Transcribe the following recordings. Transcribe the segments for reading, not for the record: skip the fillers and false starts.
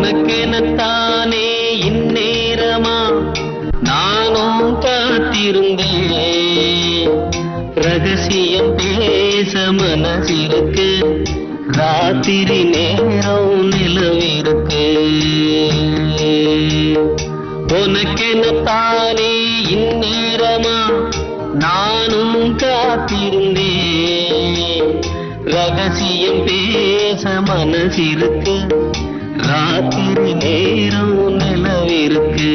உனக்கெனத்தானே இந்நேரமா நானும் காத்திருந்தேன். ரகசியம் பேச மனசிருக்கு, ராத்திரி நேரம் நிலவிருக்கு. உனக்கெனத்தானே இந்நேரமா நானும் காத்திருந்தேன். ரகசியம் பேச மனசிருக்கு, ராத்திரி நேரம் நிலவிருக்கு.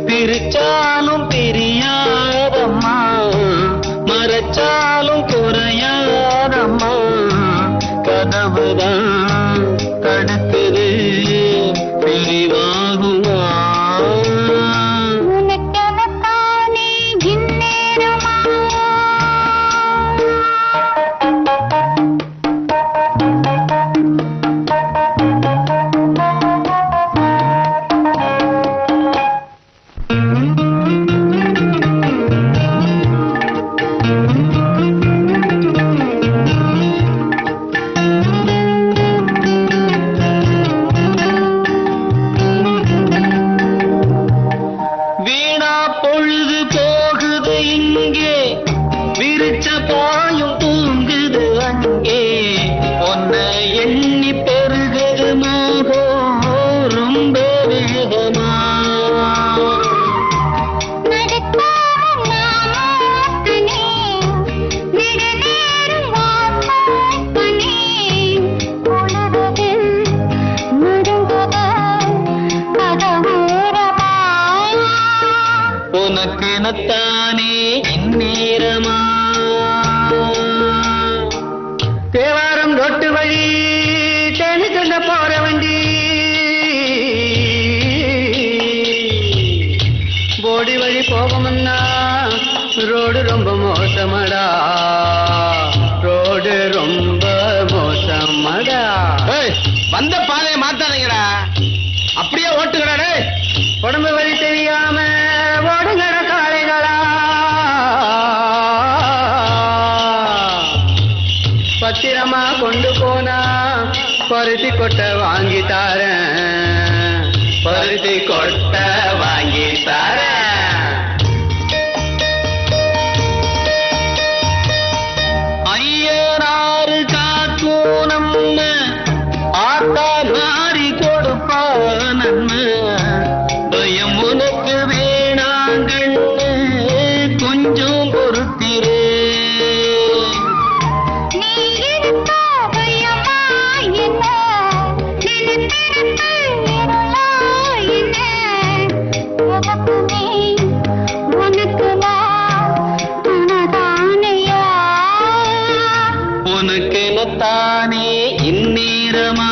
பிரிச்சாலும் பிரியாதம்மா, மறைச்சாலும் குறையாதம்மா. கதவுதான் தடுக்குது, பிரிவாகுமா? உனக்கெனத்தானே இந்நேரமா வீணா பொழுது போகுது இங்கே, விரிச்ச பாயும் தூங்குது அங்கே. உன்னை எண்ணி பெருகுது மோகம் ரொம்ப வேகமா. உனக்கெனத்தானே இந்நேரமா. தேவாரம் ரொட்டு வழி தேனி சொல்ல போற வண்டி, போடி வழி போகமுன்னா ரோடு ரொம்ப மோசமடா, ரோடு ரொம்ப மோசமடா. வந்த பாதையை மாத்தாதீங்கடா, அப்படியே ஓட்டுங்கடா. உடம்பு வழி தெரியாம ஓடுங்கட காளைகளா. பத்திரமா கொண்டு போனா பருத்தி கொட்டை வாங்கி தாரேன், பருத்தி கொட்டை வாங்கி தாரேன். ஐயனாறு காக்கும் நம்ம ஆத்தா மாறி கொடுப்பா நன்மை. பயம் உனக்கு வேணாங்கண்ணு, கொஞ்சம் பொறுத்திரு. உனக்கெனத்தானே இந்நேரமா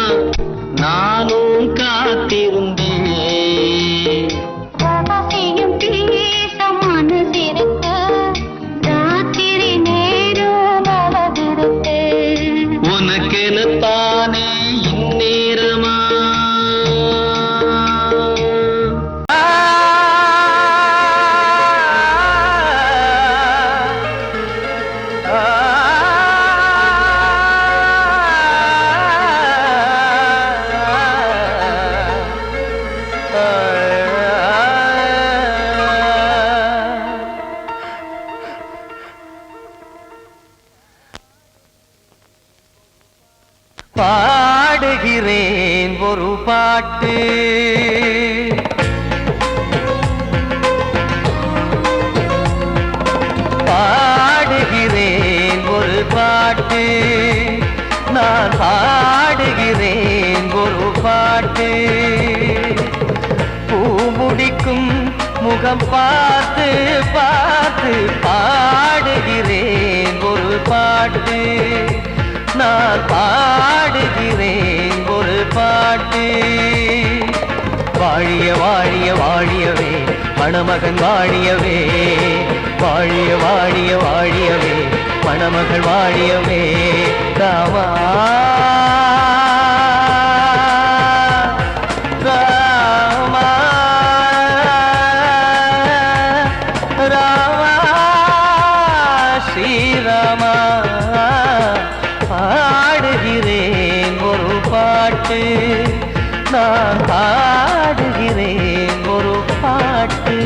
நானும் காத்திருந்தேன். ரகசியம் பேச மனசிருக்கு, ராத்திரி நேரம் அழகிருக்கு. உனக்கெனத்தானே இந்நேரமா. பாடுகிறேன் ஒரு பாட்டு, பாடுகிறேன் ஒரு பாட்டு, நான் பாடுகிறேன் பாட்டு பூ முடிக்கும் முகம் பார்த்து பார்த்து பாடுகிறேன் ஒரு பாட்டு நான் பாடுகிறேன் ஒரு பாட்டு வாழிய வாழிய வாழியவே மணமகன் வாழியவே வாழிய வாழிய வாழியவே மணமகள் வாழியவே ராமா ராமா ராமா ஸ்ரீராமா பாடுகிறேன் ஒரு பாட்டு நான் பாடுகிறேன் ஒரு பாட்டு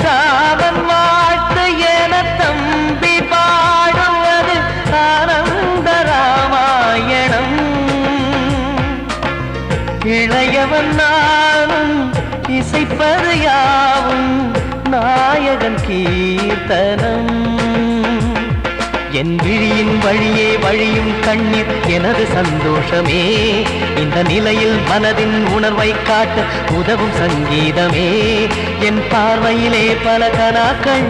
ராமன் வாழ்த்து என தம்பி பாடுவது ஆனந்த ராமாயணம் இளையவன் நானும் இசைப்பது யாவும் நாயகன் கீர்த்தனம் என் விழியின் வழியே வழியும் கண்ணீர் எனது சந்தோஷமே இந்த நிலையில் மனதின் உணர்வை காட்ட உதவும் சங்கீதமே என் பார்வையிலே பல கனாக்கள்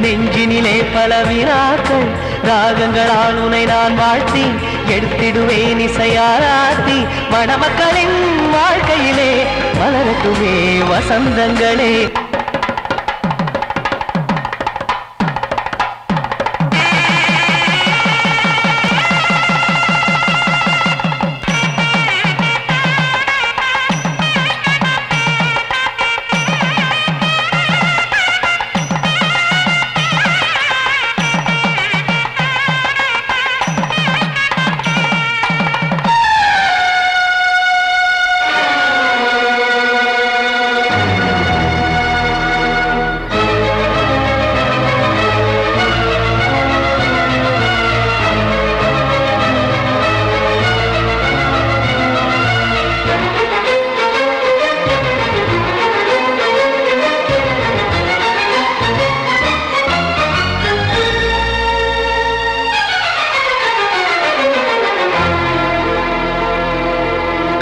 நெஞ்சினிலே பல வினாக்கள் ராகங்களால் உனை நான் வாழ்த்தி எடுத்திடுவேன் இசையாராத்தி மணமக்களின் வாழ்க்கையிலே மலரட்டுமே வசந்தங்களே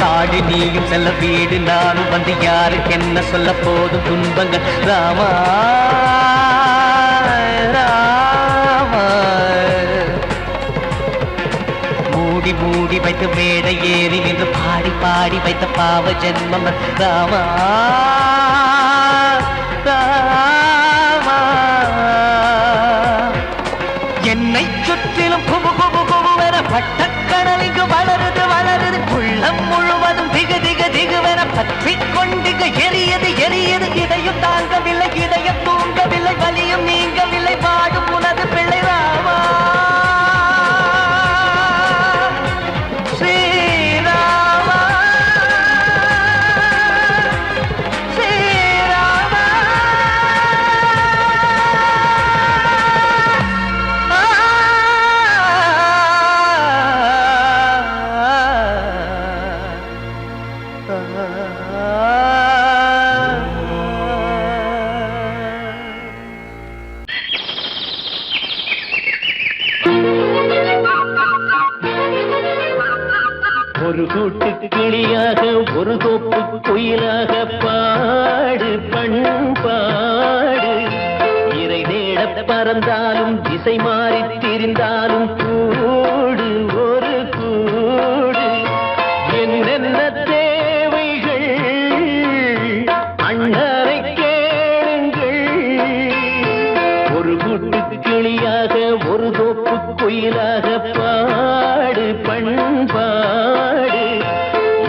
காடு நீயும் செல்ல வீடு நானும் வந்து யாருக்கு என்ன சொல்ல போதும் துன்பங்கள் ராமா ராமா மூடி மூடி வைத்து மேடை ஏறி நின்று பாடி பாடி வைத்த பாவ ஜென்மம் ராமா ராமா என்னை சுற்றிலும் குபு குபு குபுவென பட்டக்கடல் இங்கு வளருது வளருது உள்ளம் முழுவதும் திகு திகு திகுவென பற்றி கொண்டிகு எரியது எரியது இதையும் தாங்கவில்லை இதயம் தூங்கவில்லை வலியும் நீங்கவில்லை பாடும் உனது பிள்ளை ராமா ஸ்ரீராமா ஸ்ரீராமா ஒரு கூட்டு கிளியாக ஒரு தோப்பு குயிலாக பாடு பண்பாடு இறை தேட பறந்தாலும் திசை மாறி திரிந்தாலும் கூடு ஒரு கூடு என்னென்ன தேவைகள் அண்ணரை கேளுங்கள் ஒரு கூட்டு கிளியாக ஒரு தோப்பு குயிலாக பாடு பண்பாடு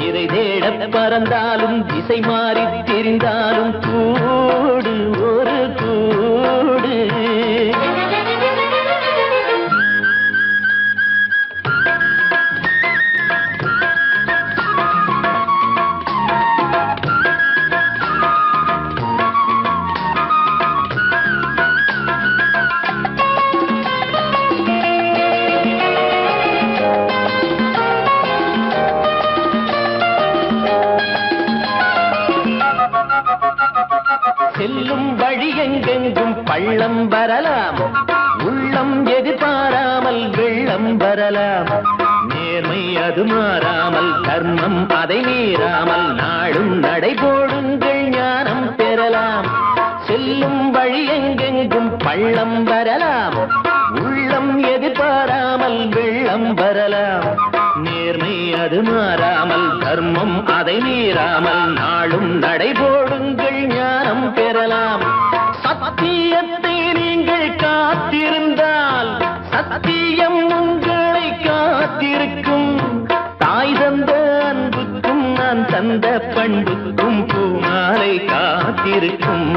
இறை தேட பறந்தாலும் திசை மாறி திரிந்தாலும் கூடு ஒரு கூடு வெள்ளம் வரலாம். நேர்மை அது மாறாமல், தர்மம் அதை மீறாமல், நாளும் நடைபோடுங்கள் ஞானம் பெறலாம். செல்லும் வழி எங்கெங்கும் பள்ளம் வரலாம். உள்ளம் எதிர்பாராமல் வெள்ளம் வரலாம். நேர்மை அது மாறாமல், தர்மம் அதை மீறாமல், நாளும் நடைபோடுங்கள் ஞானம் பெறலாம். சத்தியத்தை நீங்கள் காத்திருந்தால் சத்தியம் உங்களை காத்திருக்கும். தாய் தந்த அன்புக்கும் நான் தந்த பண்புக்கும் பூமாலை காத்திருக்கும்.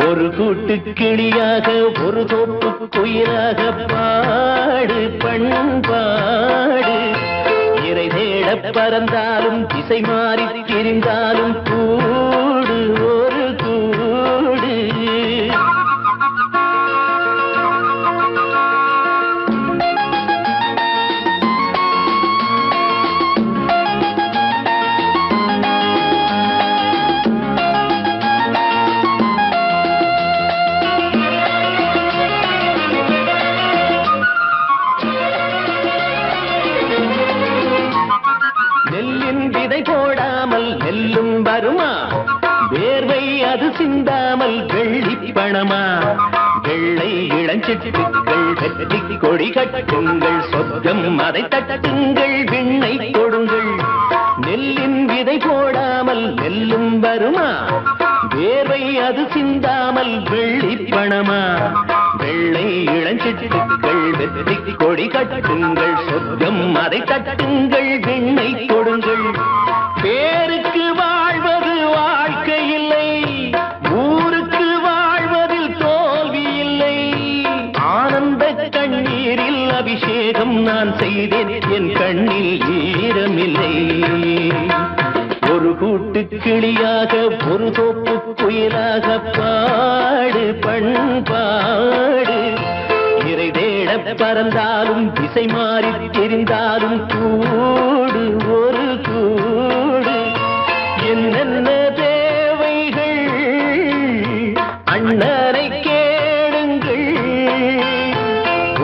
ஒரு கூட்டு கிளியாக ஒரு தோப்பு குயிலாக பாடு பண்பாடு. இறை தேட பறந்தாலும் திசை மாறி திரிந்தாலும் கூடு ஒரு கூடு. போடாமல் நெல்லும் வருமா? வேர்வை அது சிந்தாமல் வெள்ளி பணமா? வெள்ளை இளஞ்சிட்டுக்கள் வெற்றி கொடி கட்டுங்கள். சொர்க்கம் அதை தட்டுங்கள், விண்ணை கொடுங்கள். நெல்லின் விதை போடாமல் நெல்லும் வருமா? வேர்வை அது சிந்தாமல் வெள்ளி பணமா? வெள்ளை இளஞ்சிட்டுக்கள் வெற்றி கொடி கட்டுங்கள். சொர்க்கம் அதை தட்டுங்கள், விண்ணை கொடுங்கள். பேருக்கு வாழ்வது வாழ்க்கை இல்லை, ஊருக்கு வாழ்வதில் தோல்வி இல்லை. ஆனந்த கண்ணீரில் அபிஷேகம் நான் செய்தேன், என் கண்ணில் ஈரமில்லை. ஒரு கூட்டு கிளியாக ஒரு தோப்பு குயிலாக பாடு பண்பாடு. இறை தேட பறந்தாலும் திசை மாறி தெரிந்தாலும் கூடு ஒரு கூடு. என்னென்ன தேவைகள் அண்ணனை கேளுங்கள்.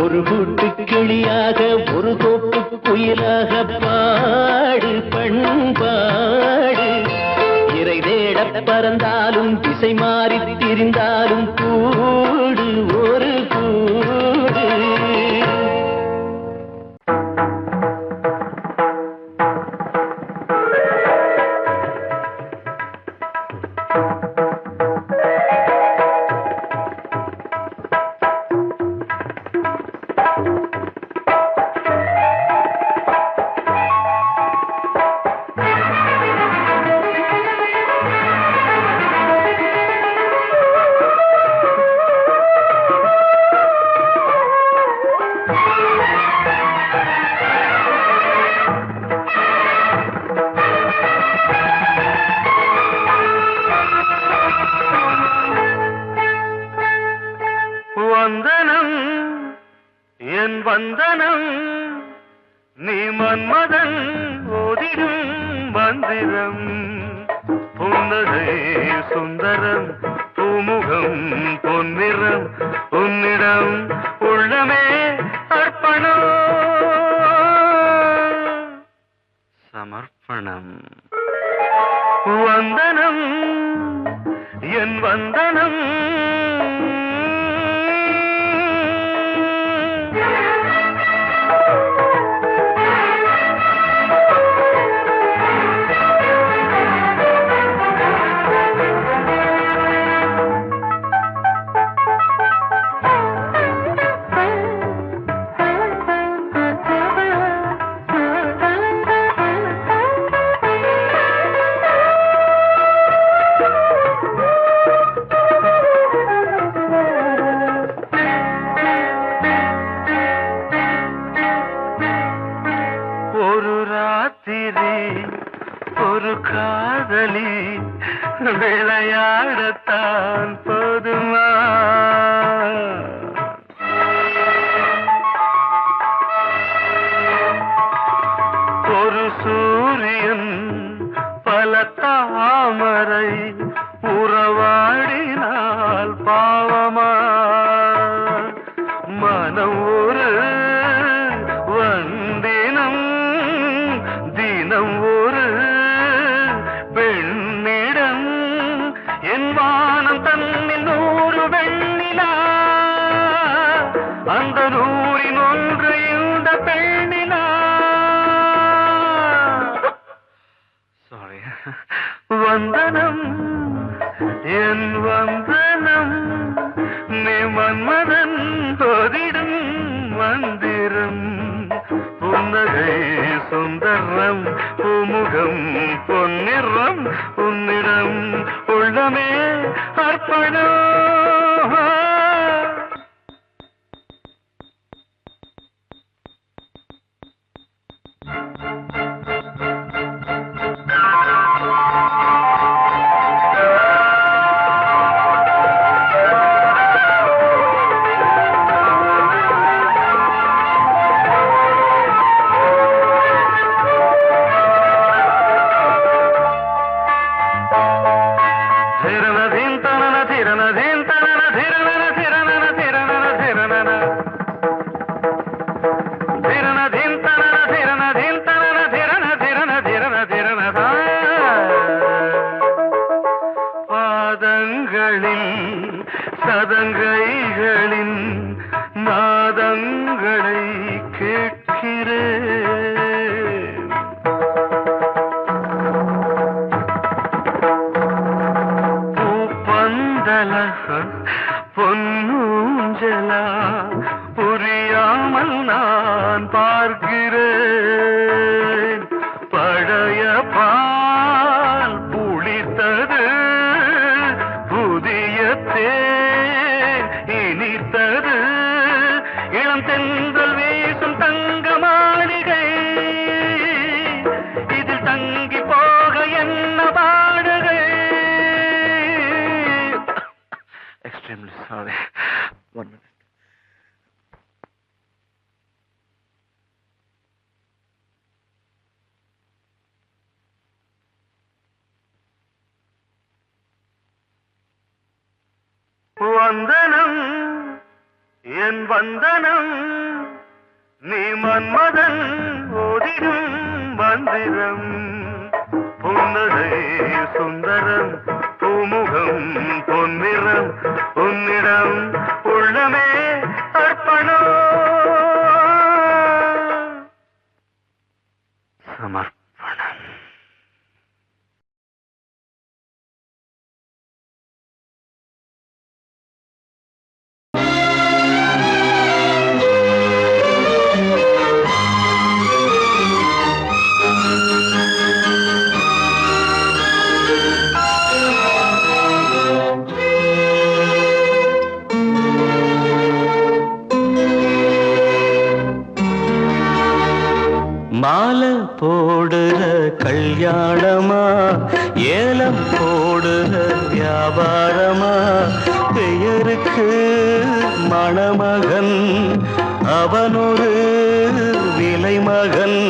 ஒரு கூட்டு கிளியாக ஒரு தோப்பு குயிலாக பாடு பண்பாடு. இறை தேட பறந்தாலும் திசை மாறி திரிந்தாலும் கூடு ஒரு கூடு. வந்தனம் என் வந்தனம், நீ மன்மதன் ஓதிடும் மந்திரம். புன்னகை சுந்தரம், பூமுகம் பொன்னிறம், உன்னிடம் உள்ளமே அர்ப்பணம் சமர்ப்பணம். வந்தனம் என் வந்தனம், ஒரு காதலி விளையாடத்தான் போதுமா? ஒரு சூரியன் பல தாமரை உறவாடினால் பாவமா? மனம் ஒரு வந்தினம் தினம் ஒரு பெண்ணிடம் என் வானம் தன்னில் 100 வெண்ணிலா அந்த 100இன் ஒன்று இந்த பெண்ணிலா. சாரி. வந்தனம் என் வந்தனம் நீ மன்மதன் தோதிடும் மந்திரம் புன்னகை சுந்தரம் பூமுகம் பொன்னிறம் உன்னிடம் உள்ளமே அர்ப்பணம். சதங்கைகளின் நாதங்களை கேட்கிறேன். பூப்பந்தல பொன்னூஞ்சலா புரியாமல் நான் பார்க்கிறேன். பழைய பால் புளித்தது புதிய தேன் இனித்தது இளம் தென்றல் வீசும் தங்க மாளிகை இதில் தங்கி போக என்ன பாடுகை. Extremely sorry. 1 minute. வந்தனம் என் வந்தனம் நீ மன்மதன் ஓதிடும் மந்திரம் புன்னகை சுந்தரம் பூமுகம் பொன்னிறம் உன்னிடம் உள்ளமே அர்ப்பணம் சமர்ப்பணம். மாலை போடுற கல்யாணமா ஏலம் போடுற வியாபாரமா பெயருக்கு மணமகன் அவனொரு விலை மகன்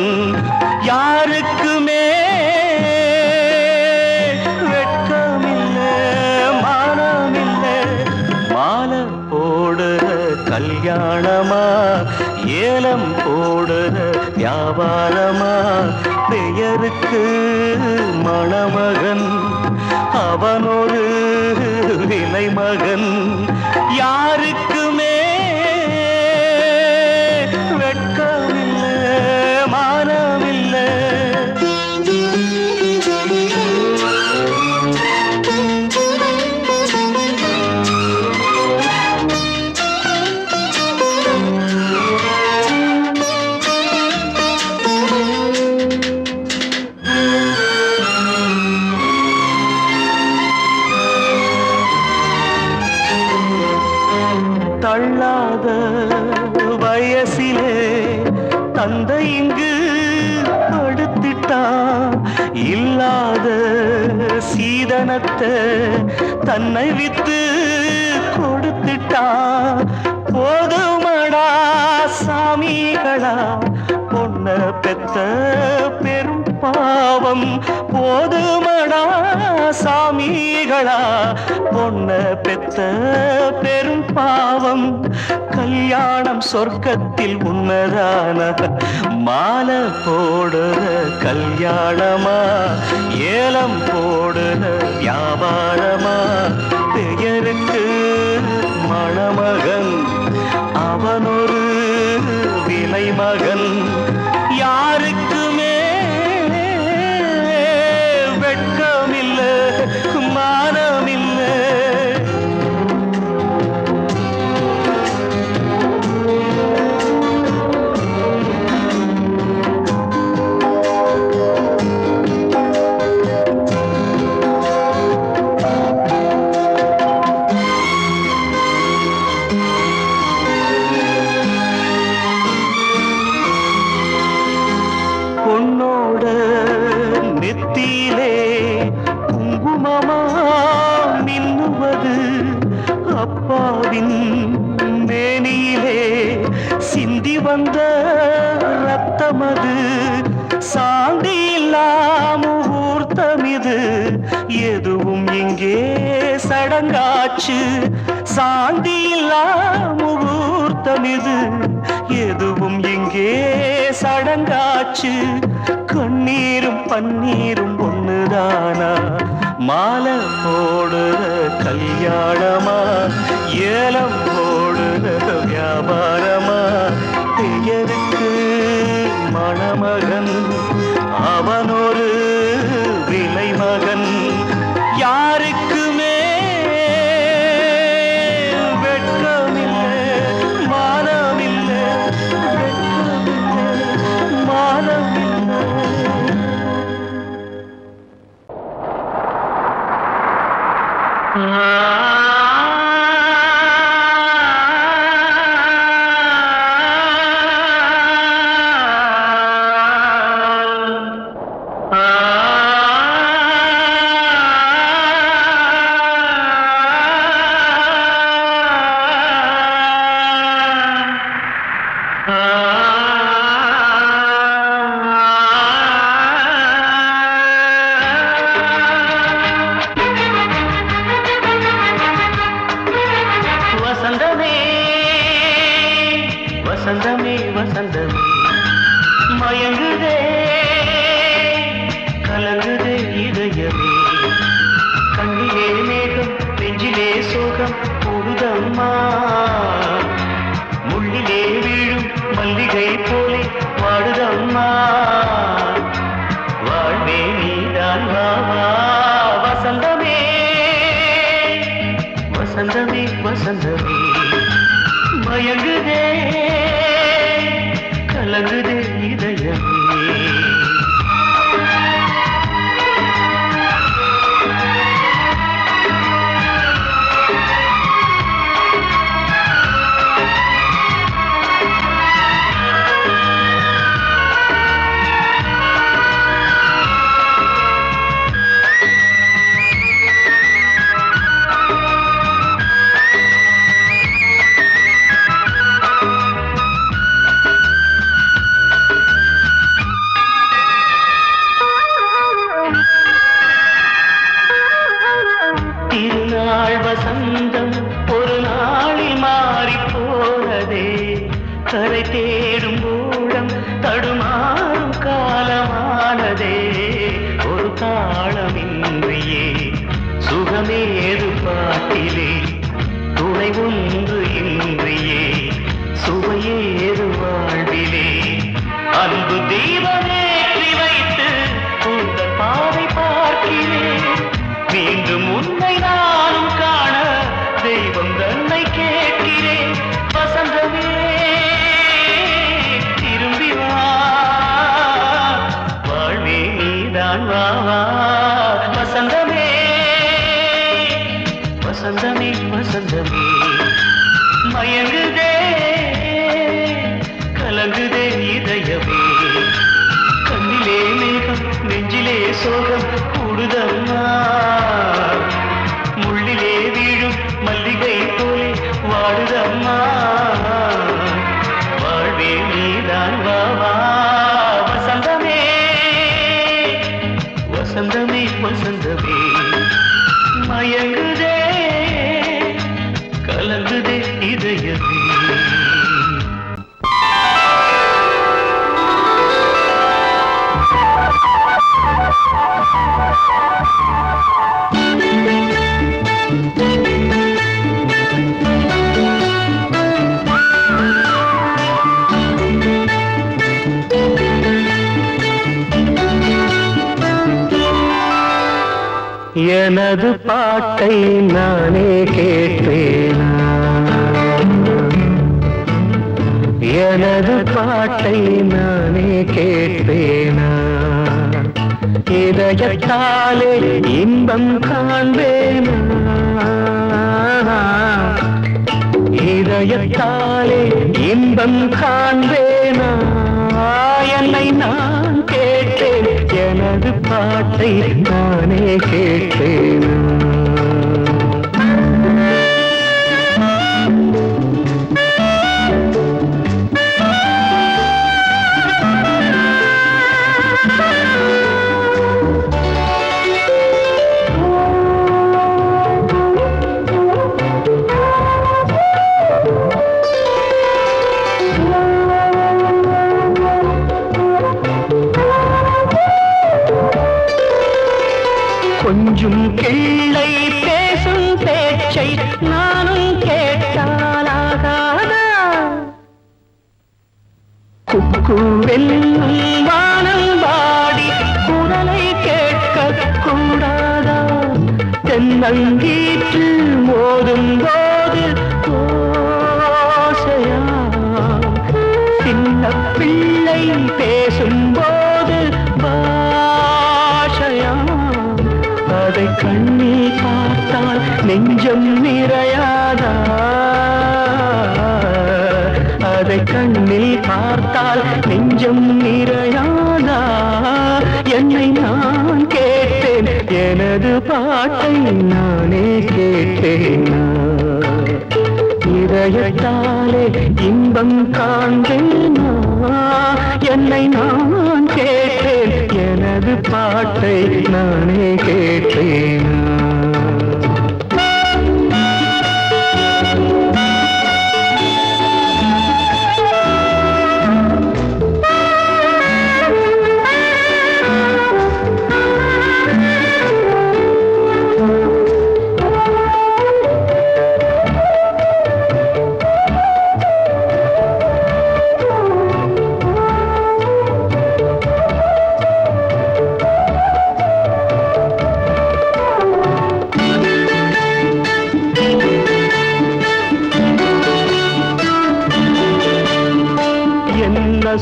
யாருக்குமே வெட்கமில்லை மானமில்லை. மாலை போடுற கல்யாணமா ஏலம் போடுற வியாபாரமா பெயருக்கு மணமகன் அவனொரு விலை மகன் யாருக்குமே வெட்கமில்லை மானமில்லை. தள்ளாத வயசிலே தந்தை இங்கு படுத்திட்டான் இல்லாத சீதனத்தை தன்னை வித்து கொடுத்துட்டான். போதுமடா சாமிகளா பொண்ண பெத்த பெரும் பாவம் போதுமடா சாமிகளா பொண்ண பெத்த பெரும் பாவம் கல்யாணம் சொர்க்கத்தில் உன்னதான மாலை போடுற கல்யாணமா ஏலம் போடுற வியாபாரமா பெயருக்கு மணமகன் அவனொரு விலை மகன் யாருக்குமே வெட்கமில்லை மானமில்லை பொன்னோட நெத்தியிலே குங்குமமா மின்னுவது அப்பாவின் மேனியிலே சிந்தி வந்த ரத்தமது சாந்தி முகூர்த்தமிது எதுவும் இங்கே சடங்காச்சு சாந்தி முகூர்த்தமிது எதுவும் இங்கே சடங்காச்சு கண்ணீரும் பன்னீரும் ஒண்ணுதானா மாலை போடுற கல்யாணமா ஏலம் போடுற வியாபாரமா பெயருக்கு மணமகன் அவனொரு விலை மகன் யாருக்குமே வெட்கமில்லை மானமில்லை வெட்கமில்லை மானமில்லை வசந்தமே வசந்தமே மயங்குதே கலங்குதே இதயமே கண்ணிலே மேகம் நெஞ்சிலே சோகம் கூடுதம்மா முள்ளிலே வீழும் மல்லிகை போலே வாடுதம்மா வாழ்வே நீதான் வாவா வசந்தமே வசந்தமே வசந்தமே மயங்குதே கலங்குதே இதயமே திருநாள் வசந்தம் ஒரு நாளில் மாறி போனதே கரை தேடும் ஊழம் தடுமாறும் காலமானதே ஒரு தாளமின்றியே சுகமேது பாட்டிலே துணை ஒன்று இன்றியே சுவையேது வாழ்விலே அன்பு தீபமேற்றி வைத்து உங்கள் பாதை பார்க்கிறேன் மீண்டும் உன்னை நானும் காண தெய்வம் தன்னை கேட்கிறேன் வசந்தமே திரும்பி வா வாழ்வே நீதான் வா வா வசந்தமே வசந்தமே வசந்தமே மயங்குதே கலங்குதே எனது பாட்டை நானே கேட்பேனா? எனது பாட்டை நானே கேட்பேனா? இதயத்தாலே இன்பம் காண்பேனா? இதயத்தாலே இன்பம் காண்பேனா? என்னை நான் கேட்டேன், எனது பாட்டை நானே கேட்பேனா? கொஞ்சம் கிள்ளை பேசும் பேச்சை நானும் கேட்டாலாகாதா? குக்கு வெல்லும் வானம் வாடி குரலை கேட்க கூடாதா? தென்னங்கீற்று மோதும் போது ஓசையா? சின்ன பிள்ளை பேசும் போது பாஷையா? அதை கண்ணில் பார்த்தால் நெஞ்சம் நிறையாதா? அதை கண்ணில் பார்த்தால் நெஞ்சம் நிறையாதா? என்னை நான் கேட்டேன், எனது பாட்டை நானே கேட்டேனா? இதயத்தாலே இன்பம் காண்பேனா? என்னை நான் கேட்டேன், எனது பாட்டை நானே கேட்டேனா?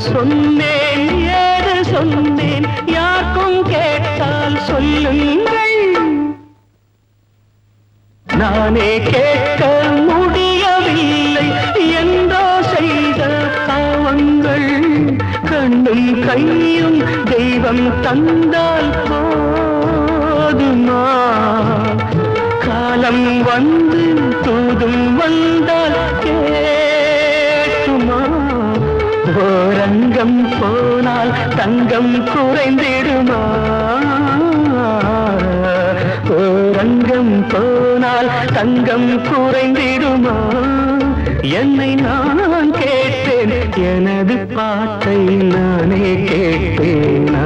சொன்னேன், ஏது சொன்னேன், யாருக்கும் கேட்டால் சொல்லுங்கள். நானே கேட்க முடியவில்லை என்றோ செய்த பாவங்கள். கண்ணும் கையும் தெய்வம் தந்தால் போதுமா? காலம் வந்து தூதும் வந்தால் கேட்டுமா? ஓரங்கம் போனால் தங்கம் குறைந்திடுமா? ஓரங்கம் போனால் தங்கம் குறைந்திடுமா? என்னை நான் கேட்டேன், எனது பாட்டை நானே கேட்பேனா?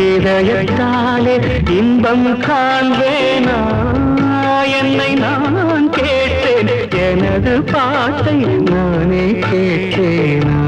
இதயத்தாலே இன்பம் காண்பேனா? என்னை நான் கேட்டேன், எனது பாட்டை நானே கேட்டேனா?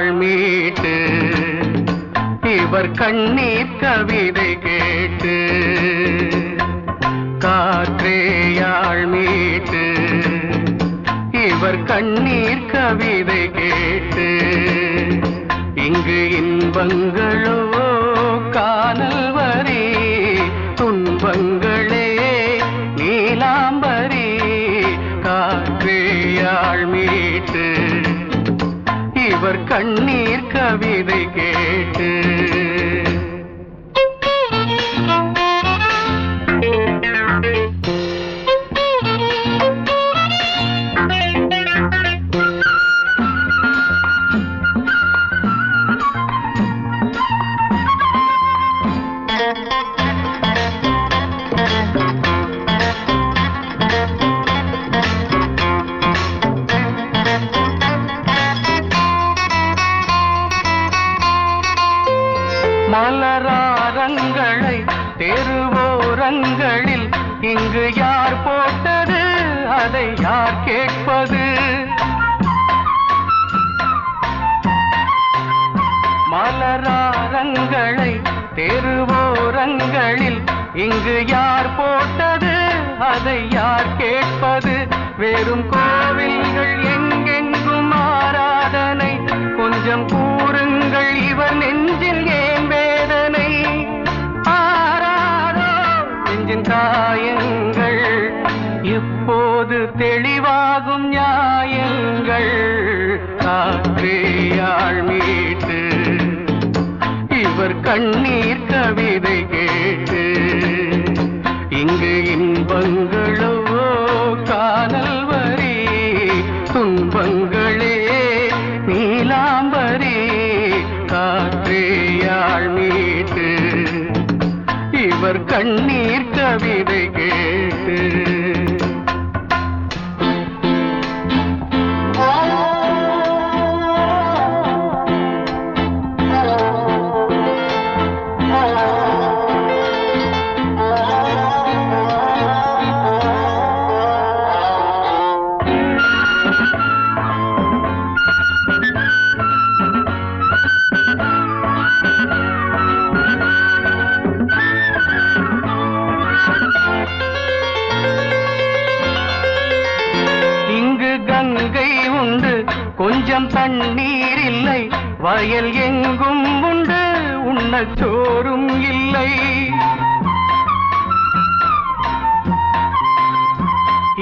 காற்றையாள் மீட்டு இவர் கண்ணீர் கவிதை கேட்டு காற்றையாள் மீட்டு இவர் கண்ணீர் கவிதை கேட்டு இங்கு இன்பங்களோ காணல் வரி துன்பங்களே நீலாம்பரி காற்றையாள் மீட்டு இவர் கண்ணீர் கவிதை கேட்டு மலராரங்களை தெருவோரங்களில் இங்கு யார் போட்டது அதை யார் கேட்பது மலராரங்களை தெருவோரங்களில் இங்கு யார் போட்டது அதை யார் கேட்பது வெறும் கோவில்கள் எங்கெங்கும் ஆராதனை கொஞ்சம் கூறுங்கள் இவர் நெஞ்சில் ஏன் வேதனை ஆராரோ நெஞ்சின் காயங்கள் இப்போது தெளிவாகும் நியாயங்கள் காற்றையாள் மீட்டு இவர் கண்ணீர் கவிதை கேட்டு இங்கு இன்பங்களோ காணல் வரி துன்பங்களே நீலாம்பரி காற்றையாள் மீட்டு இவர் கண்ணீர் கவிதை கேட்டு கொஞ்சம் தண்ணீர் இல்லை வயல் எங்கும் உண்டு உண்ணச் சோறும் இல்லை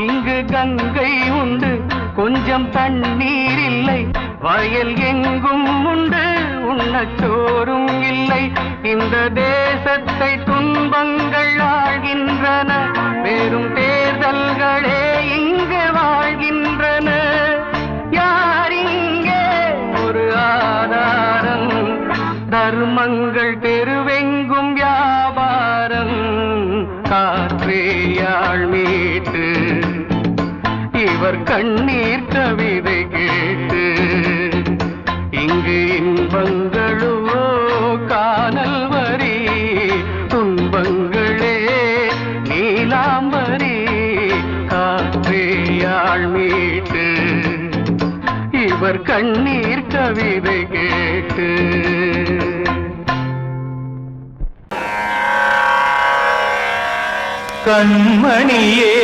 இங்கு கங்கை உண்டு கொஞ்சம் தண்ணீர் இல்லை வயல் எங்கும் உண்டு உண்ணச் சோறும் இல்லை இந்த தேசத்தை துன்பங்கள் ஆழ்கின்றன வெறும் தேர்தல்களே இங்கு வாழ்கின்றன தர்மங்கள் தெருவெங்கும் வியாபாரம் காற்றையாள் மீட்டு இவர் கண்ணீர் கவிதை கேட்டு இங்கு இன்பங்களோ காணல் வரி துன்பங்களே நீலாம்பரி காற்றையாள் மீட்டு இவர் கண்ணீர் கவிதை கேட்டு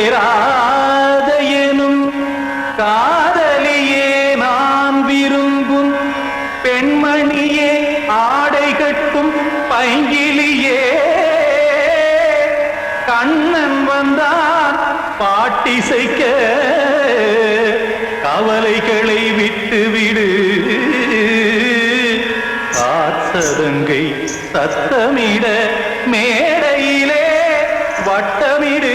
கண்மணியேராத எனும் காதலியே நான் விரும்பும் பெண்மணியே ஆடை கட்டும் பைங்கிலியே கண்ணன் வந்தான் பாட்டிசைக்க கவலைகளை விட்டுவிடு காற்சதங்கை சத்தமிட மேடையிலே வட்டமிடு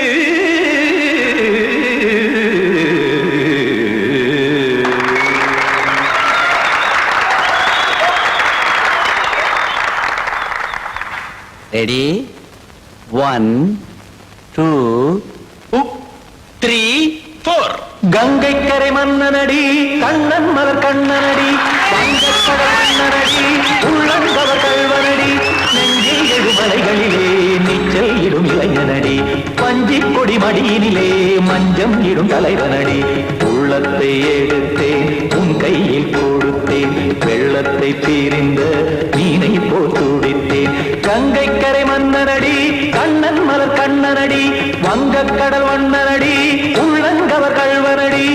ரெடி 1 2 3 4 கங்கை கரை மன்னனடி கண்ணன் மலர் கண்ணனடி வங்கக்கடல் மன்னனடி உள்ளங்கவர் கல்வனடி நெஞ்சில் எழுமலைகளிலே நீச்சல் இடும் இளைஞனடி பஞ்சிக் கொடி மடியினிலே மஞ்சம் இடும் தலைவனடி உள்ளத்தை எடுத்தேன் உன் கையில் கொடுத்தேன் வெள்ளத்தை உள்ளத்தை பிரிந்த மீனை போல் துடித்தேன். கங்கை கரை மன்னனடி கண்ணன் மலர் கண்ணனடி வங்கக் கடல் வண்ணனடி உள்ளங்கவர் கள்வனடி.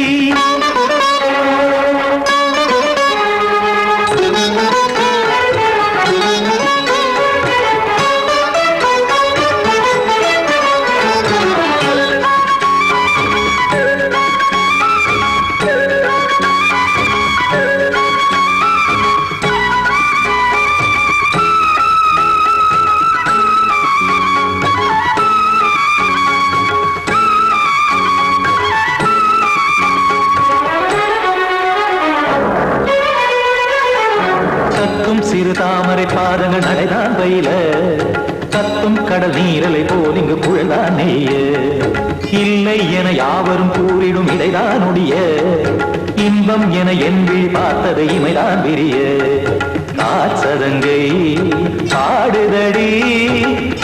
சிறு தாமரை பாதங்கள் நடைதான் பயில கத்தும் கடல் நீரலை போல் இங்கு புழல்தான் நெய்ய. இல்லை என யாவரும் கூறிடும் இடைதான் ஒடிய இன்பம் என என் விழி பார்த்தது இமைதான் விரிய. காற்சதங்கை பாடுதடி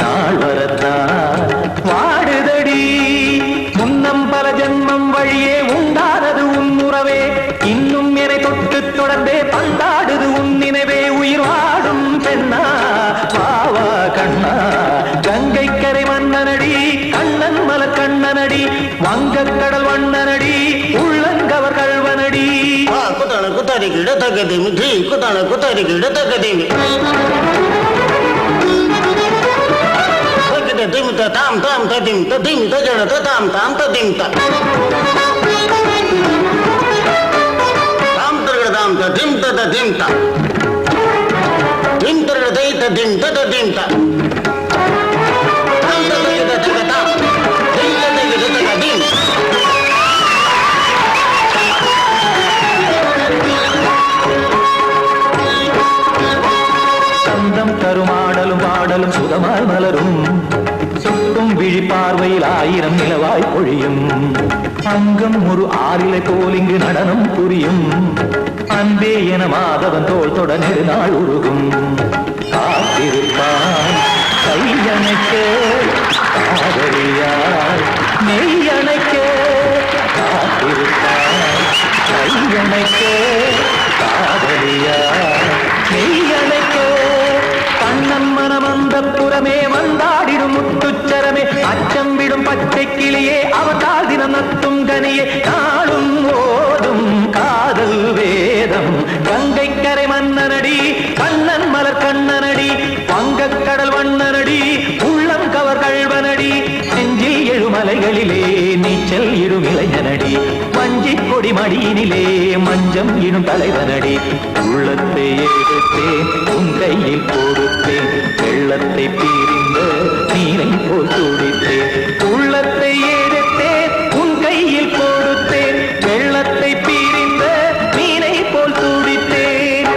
நாள் வரத்தான் வாடுதடி. முன்னம் பல ஜென்மம் வழியே உண்டானது உன் உறவே இன்னும் என்னை தொட்டு தொடர்ந்தே பந்தாடுது உன் நினைவே. உயிர் வாடும் பெண்ணா வாவா கண்ணா கங்கை கரை மன்னனடி கண்ணன் மலர் கண்ணனடி வங்கக் கடல் வண்ணனடி உள்ளங்கவர் கள்வனடி. குத்தான குத்தாரி கிட தகதேமி ஜி குத்தான குத்தாரி கிட தகதேமி திமித்த தாம் தாம் ததிம் ததிம் தஜட தாம் தாம் ததிம் தாம் தரகட தாம் ததிம் ததிம் தாம் திம் தரகட தை ததிம் ததிம் தாம் தாம் தரகட தகத தாம் திம் தரகட தகதிம். சந்தம் கருமாடலும் பாடலும் சுகமாய் மலரும் சுட்டும் விழி பார்வையில் ஆயிரம் நிலவாய் பொழியும். அங்கம் ஒரு ஆறிலை போல் இங்கு நடனம் புரியும். அன்பே என மாதவன் தோல் தொட நெடுநாள் உருகும். காத்திருப்பான் கையணைக்க காதலியார் நெய்யணைக்க. காத்திருப்பான் கையணைக்க காதலியார் நெய்யணைக்க. கண்ணன் மனம் அந்த புறமே வந்தாடிடும் முத்துச்சரமே அச்சம் விடும் பச்சை கிளியே அவதால் தினம் நத்தும் கனியே நாளும் ஓடும் காதல் வேதம். கங்கை கரை மன்னனடி கண்ணன் மலர் கண்ணனடி வங்கக் கடல் வண்ணனடி உள்ளம் கவர் கள்வனடி. நெஞ்சில் எழுமலைகளிலே நீச்சல் இடும் இளைஞனடி வஞ்சிக் கொடி மடியினிலே மஞ்சம் இடும் தலைவனடி. உள்ளத்தை எடுத்தேன் உன் கையில் கொடுத்தேன் வெள்ளத்தை பிரிந்த நீரை போல் துடித்தேன். உள்ளத்தை எடுத்தேன் உன் கையில் கொடுத்தேன் வெள்ளத்தை பிரிந்த நீரை போல் துடித்தேன்.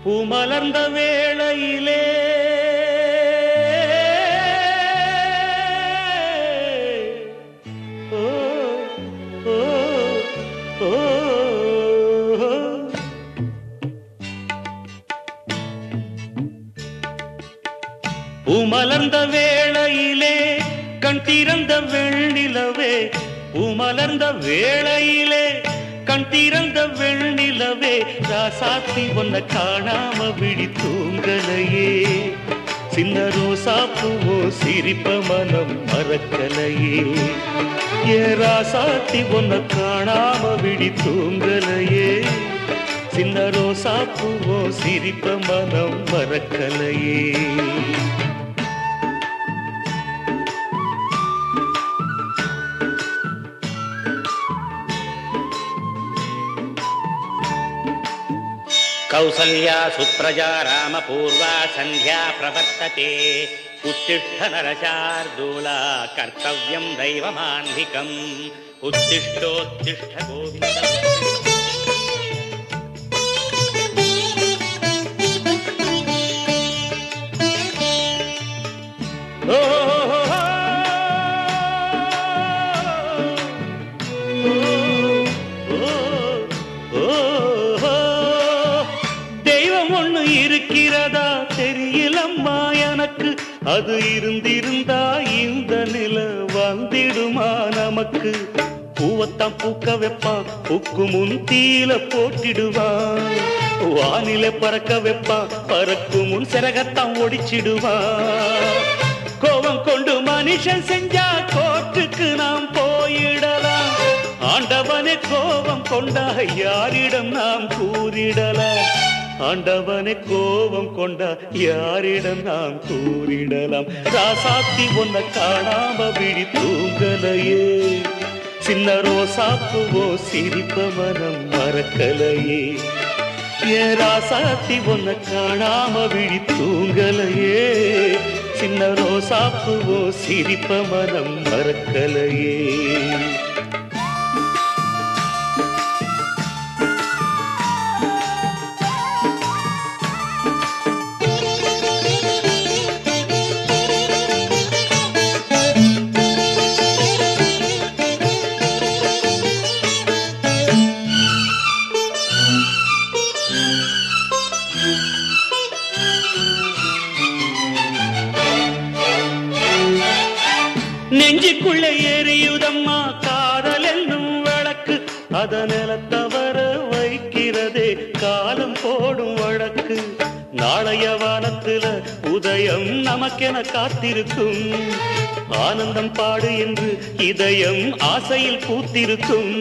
பூமலர்ந்த வேளையிலே ஓ ஓ ஓ பூமலர்ந்த வேளையிலே கண் திறந்த வெண்ணிலவே பூமலர்ந்த வேளையிலே கண் திறந்த வெண்ணிலவே ராசாத்தி ஒன்ன காணாம விழி தூங்கலையே சின்ன ரோசா பூவோ சிரிப்ப மனம் மறக்கலையே ஏ ராசாத்தி ஒன்ன காணாம விழி தூங்கலையே சின்ன ரோசா பூவோ சிரிப்ப மனம் மறக்கலையே. कौसल्या सुप्रजा रामपूर्वा सन्ध्या प्रवर्तते उत्तिष्ठ नरशार्दूला कर्तव्यं दैवमान्धिकम् उत्तिष्ठोत्तिष्ठ गोविन्द அது இருந்திருந்தா இந்த நில வந்திடுமா நமக்கு பூவத்தான் பூக்க வைப்பான் பூக்கு முன் தீல போட்டிடுவான் வானில பறக்க வைப்பான் பறக்கு முன் சிறகத்தான் ஒடிச்சிடுவான் கோபம் கொண்டு மனுஷன் செஞ்சா கோட்டுக்கு நாம் போயிடலாம் ஆண்டவனே கோபம் கொண்டா யாரிடம் நாம் கூறிடலாம் ஆண்டவனை கோபம் கொண்டா யாரிடம் நாம் கூறிடலாம் ராசாத்தி ஒன்ன காணாம விழி தூங்கலையே சின்ன ரோசாப்புவோ சிரிப்ப மனம் மறக்கலையே ஏன் ராசாத்தி ஒன்ன காணாம விழி தூங்கலையே சின்ன ரோசாப்புவோ சிரிப்ப மனம் மறக்கலையே நெஞ்சுக்குள்ள எரியுதம்மா காதல் என்னும் வழக்கு அதனில தவற வைக்கிறதே காலம் போடும் வழக்கு நாளைய வானத்துல உதயம் நமக்கென காத்திருக்கும் ஆனந்தம் பாடு என்று இதயம் ஆசையில் பூத்திருக்கும்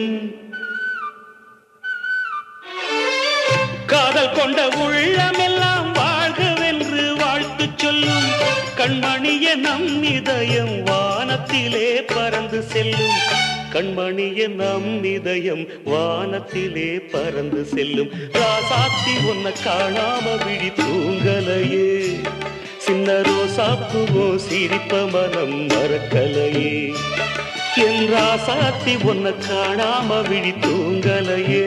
காதல் கொண்ட உள்ளமெல்லாம் வாழ்கவென்று வாழ்த்து சொல்லும் கண்மணிய நம் இதயம் வானத்திலே பறந்து செல்லும் கண்மணிய நம் இதயம் வானத்திலே பறந்து செல்லும் ராசாத்தி ஒன்ன காணாம விழி தூங்கலையே சின்ன ரோசாப்புவோ சிரிப்ப மனம் மறக்கலையே என் ராசாத்தி ஒன்ன காணாம விழி தூங்கலையே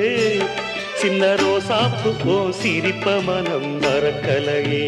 சின்ன ரோசாப்புவோ சிரிப்ப மனம் மறக்கலையே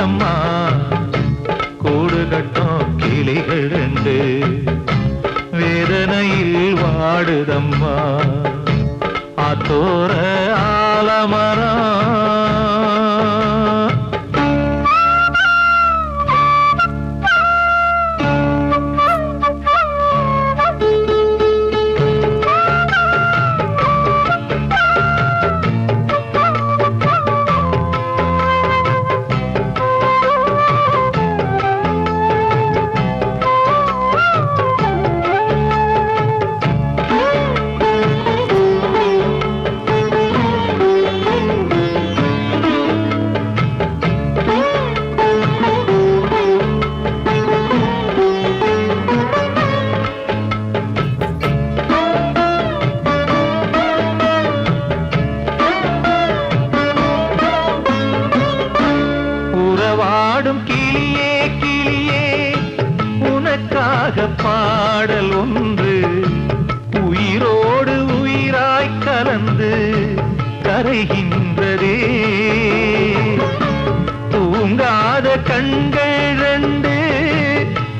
சாயுதம்மா கூடு கட்டும் கிளிகள் ரெண்டு வேதனையில் வாடுதம்மா ஆத்தோர ஆலமரம் கிளியே கிளியே உனக்காக பாடல் ஒன்று உயிரோடு உயிராய் கலந்து கரைகின்றதே தூங்காத கண்கள் ரெண்டு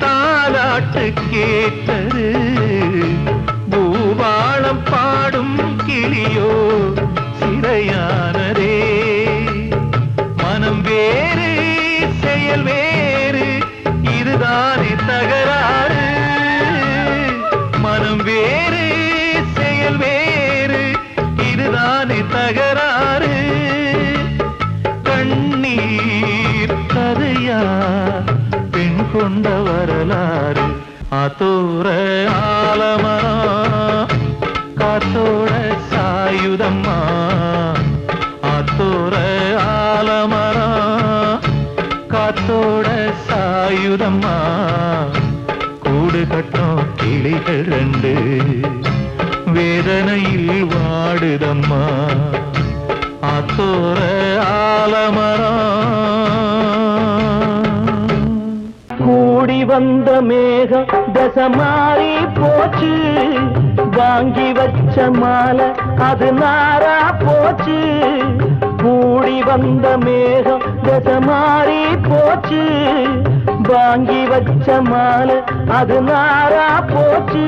தாலாட்டு கேட்டது பூபாளம் பாடும் கிளியோ சிறையானதே மனம் வேறு செயல் வேறு இதுதானே தகராறு மனம் வேறு செயல் வேறு இதுதானே தகராறு கண்ணீர் கதையா பெண் கொண்ட வரலாறு ஆத்தோர ஆலமரம் காத்தோட சாயுதம்மா ஆத்தோர ஆலமரம் காத்தோட சாயுதம்மா கூடு கட்டும் கிளிகள் ரெண்டு வேதனையில் வாடுதம்மா ஆத்தோர ஆலமரம் கூடி வந்த மேகம் தசை மாறி போச்சு வாங்கி வச்ச மாலை அது நாரா போச்சு கூடி வந்த மேகம் தசை மாறி போச்சு வாங்கி வச்ச மாலை அது நாரா போச்சு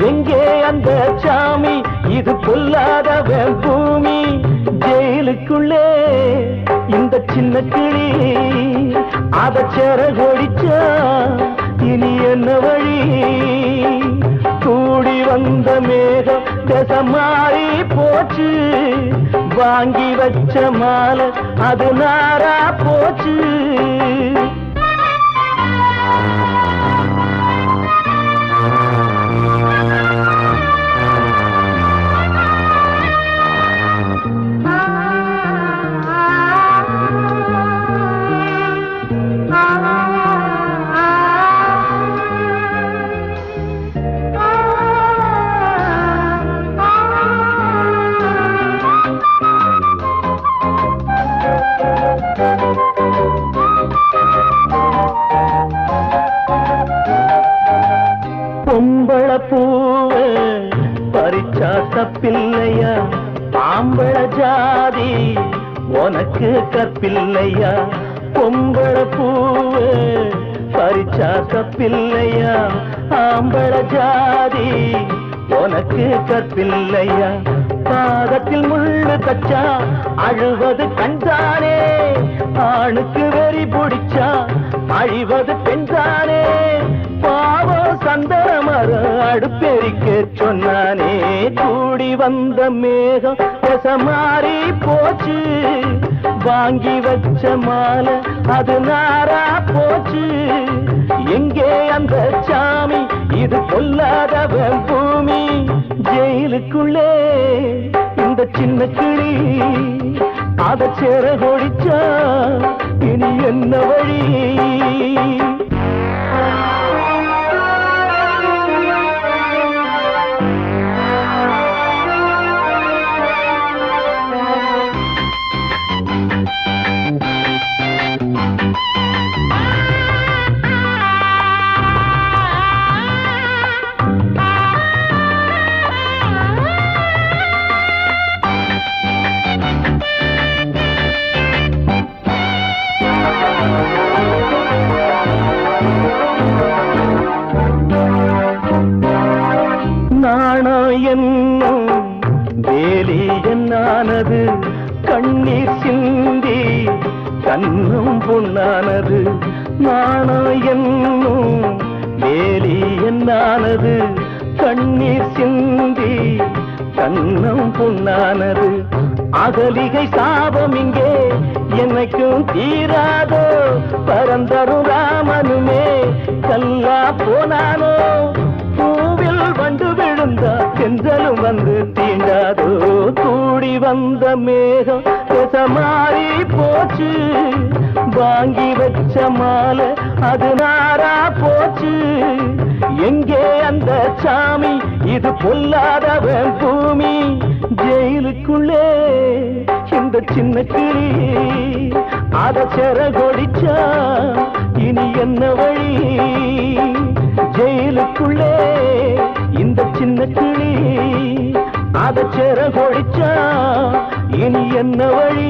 எங்கே அந்த சாமி இது பொல்லாதவன் பூமி ஜெயிலுக்குள்ளே இந்த சின்ன கிளி அத செரகொடிச்சா இனி என்ன வழி கூடி வந்த மேகம் தசை மாறி போச்சு வாங்கி வச்ச மாலை அது நாரா போச்சு பொம்பள பூவ பறிச்சா தப்பில்லையா ஆம்பள ஜாதி உனக்கு கற்பில்லையா பொம்பள பூவ பறிச்சா தப்பில்லையா ஆம்பள ஜாதி உனக்கு கற்பில்லையா பாதத்தில் முள்ளு தச்சா அழுவது கண்தானே ஆணுக்கு வெறி பிடிச்சா அழிவது பெண்தானே பாவம் சந்தமர அடுப்பெரிக்க சொன்னானே கூடி வந்த மேகம் தசை மாறி போச்சு வாங்கி வச்ச மாலை அது நாரா போச்சு எங்கே அந்த சாமி இது பொல்லாதவன் பூமி ஜெயிலுக்குள்ளே இந்த சின்ன கிளி அத செரகொடிச்சா இனி என்ன வழி கண்ணீர் சிந்தி கண்ணும் பொன்னானது நாணம் என்னும் வேலி என்னானது கண்ணீர் சிந்தி கண்ணம் பொன்னானது அகலிகை சாபம் இங்கே என்னைக்கும் தீராதோ பரந்தரும் ராமனுமே கல்லா போனானோ பூவில் வண்டு விழுந்தா சென்றலும் வந்து தீண்டாதோ கூடி வந்த மேகம் மாறி போச்சு வாங்கி வச்ச மாலை அது நாரா போச்சு எங்கே அந்த சாமி இது பொல்லாதவன் பூமி ஜெயிலுக்குள்ளே இந்த சின்ன கிளி அத செரகொடிச்சா இனி என்ன வழி ஜெயிலுக்குள்ளே இந்த சின்ன கிளி அத செரகொடிச்சா இனி என்ன வழி